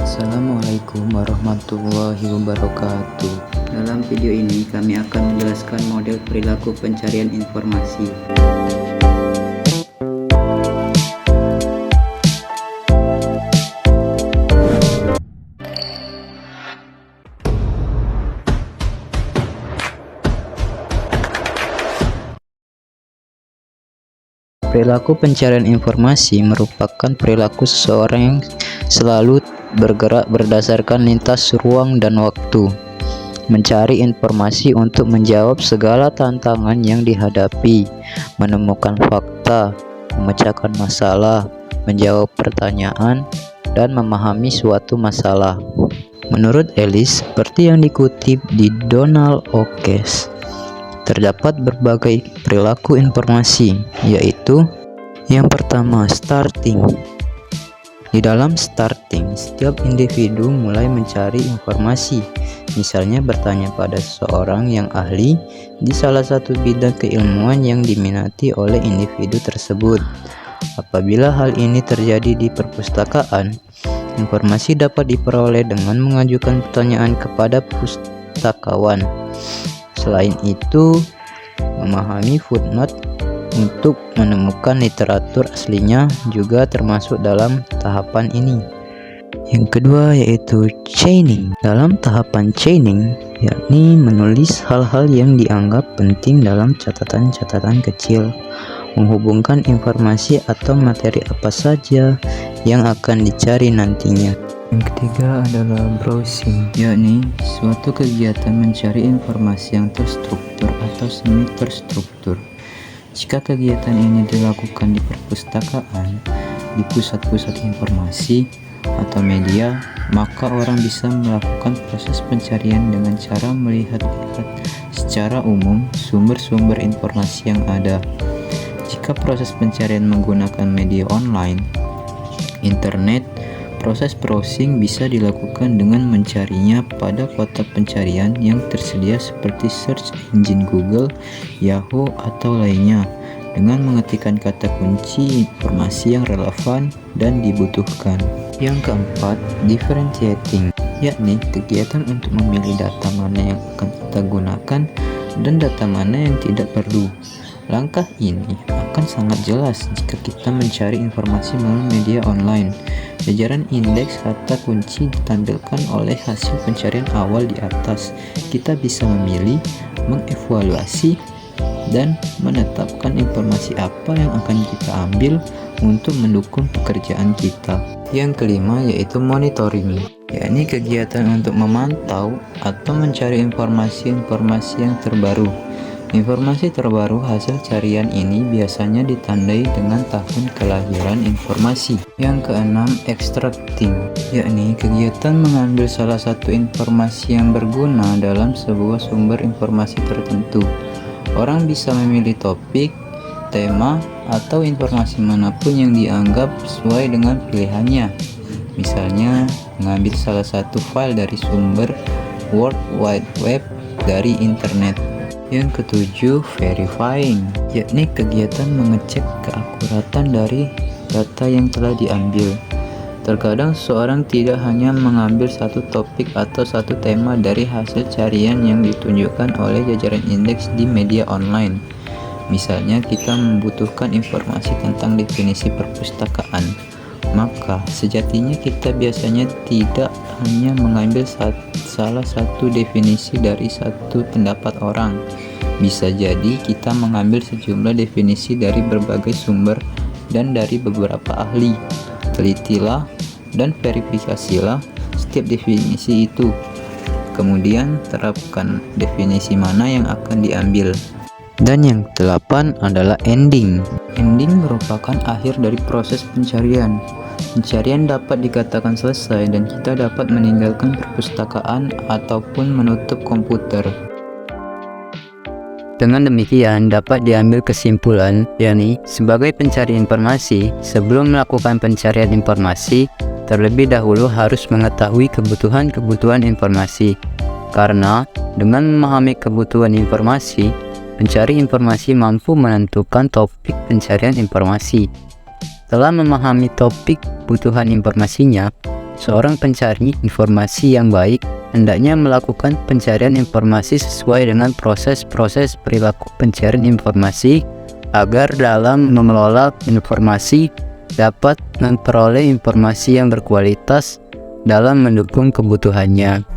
Assalamualaikum warahmatullahi wabarakatuh. Dalam video ini kami akan menjelaskan model perilaku pencarian informasi. Perilaku pencarian informasi merupakan perilaku seseorang yang selalu bergerak berdasarkan lintas ruang dan waktu, mencari informasi untuk menjawab segala tantangan yang dihadapi, menemukan fakta, memecahkan masalah, menjawab pertanyaan, dan memahami suatu masalah. Menurut Ellis, seperti yang dikutip di Donald Oakes, terdapat berbagai perilaku informasi, yaitu yang pertama, starting. Di dalam starting, setiap individu mulai mencari informasi, misalnya bertanya pada seseorang yang ahli di salah satu bidang keilmuan yang diminati oleh individu tersebut. Apabila hal ini terjadi di perpustakaan, informasi dapat diperoleh dengan mengajukan pertanyaan kepada pustakawan. Selain itu, memahami footnote untuk menemukan literatur aslinya juga termasuk dalam tahapan ini. Yang kedua yaitu chaining. Dalam tahapan chaining, yakni menulis hal-hal yang dianggap penting dalam catatan-catatan kecil, menghubungkan informasi atau materi apa saja yang akan dicari nantinya. Yang ketiga adalah browsing, yakni suatu kegiatan mencari informasi yang terstruktur atau semi terstruktur. Jika kegiatan ini dilakukan di perpustakaan, di pusat-pusat informasi, atau media, maka orang bisa melakukan proses pencarian dengan cara melihat-lihat secara umum sumber-sumber informasi yang ada. Jika proses pencarian menggunakan media online, internet, proses browsing bisa dilakukan dengan mencarinya pada kotak pencarian yang tersedia seperti search engine Google, Yahoo, atau lainnya, dengan mengetikkan kata kunci informasi yang relevan dan dibutuhkan. Yang keempat, differentiating, yakni kegiatan untuk memilih data mana yang akan kita gunakan dan data mana yang tidak perlu. Langkah ini akan sangat jelas jika kita mencari informasi melalui media online. Jajaran indeks kata kunci ditampilkan oleh hasil pencarian awal di atas. Kita bisa memilih, mengevaluasi, dan menetapkan informasi apa yang akan kita ambil untuk mendukung pekerjaan kita. Yang kelima yaitu monitoring, yakni kegiatan untuk memantau atau mencari informasi-informasi yang terbaru. Informasi terbaru hasil carian ini biasanya ditandai dengan tahun kelahiran informasi. Yang keenam, extracting, yakni kegiatan mengambil salah satu informasi yang berguna dalam sebuah sumber informasi tertentu. Orang bisa memilih topik, tema, atau informasi manapun yang dianggap sesuai dengan pilihannya. Misalnya, mengambil salah satu file dari sumber World Wide Web dari internet. Yang ketujuh, verifying, yakni kegiatan mengecek keakuratan dari data yang telah diambil. Terkadang seorang tidak hanya mengambil satu topik atau satu tema dari hasil carian yang ditunjukkan oleh jajaran indeks di media online. Misalnya kita membutuhkan informasi tentang definisi perpustakaan, maka sejatinya kita biasanya tidak hanya mengambil salah satu definisi dari satu pendapat orang. Bisa jadi kita mengambil sejumlah definisi dari berbagai sumber dan dari beberapa ahli. Telitilah dan verifikasilah setiap definisi itu. Kemudian terapkan definisi mana yang akan diambil. Dan yang kedelapan adalah ending. Ending merupakan akhir dari proses pencarian. Pencarian dapat dikatakan selesai dan kita dapat meninggalkan perpustakaan ataupun menutup komputer. Dengan demikian dapat diambil kesimpulan, yakni sebagai pencari informasi, sebelum melakukan pencarian informasi, terlebih dahulu harus mengetahui kebutuhan informasi. Karena dengan memahami kebutuhan informasi, pencari informasi mampu menentukan topik pencarian informasi. Setelah memahami topik kebutuhan informasinya, Seorang pencari informasi yang baik hendaknya melakukan pencarian informasi sesuai dengan proses-proses perilaku pencarian informasi agar dalam mengelola informasi dapat memperoleh informasi yang berkualitas dalam mendukung kebutuhannya.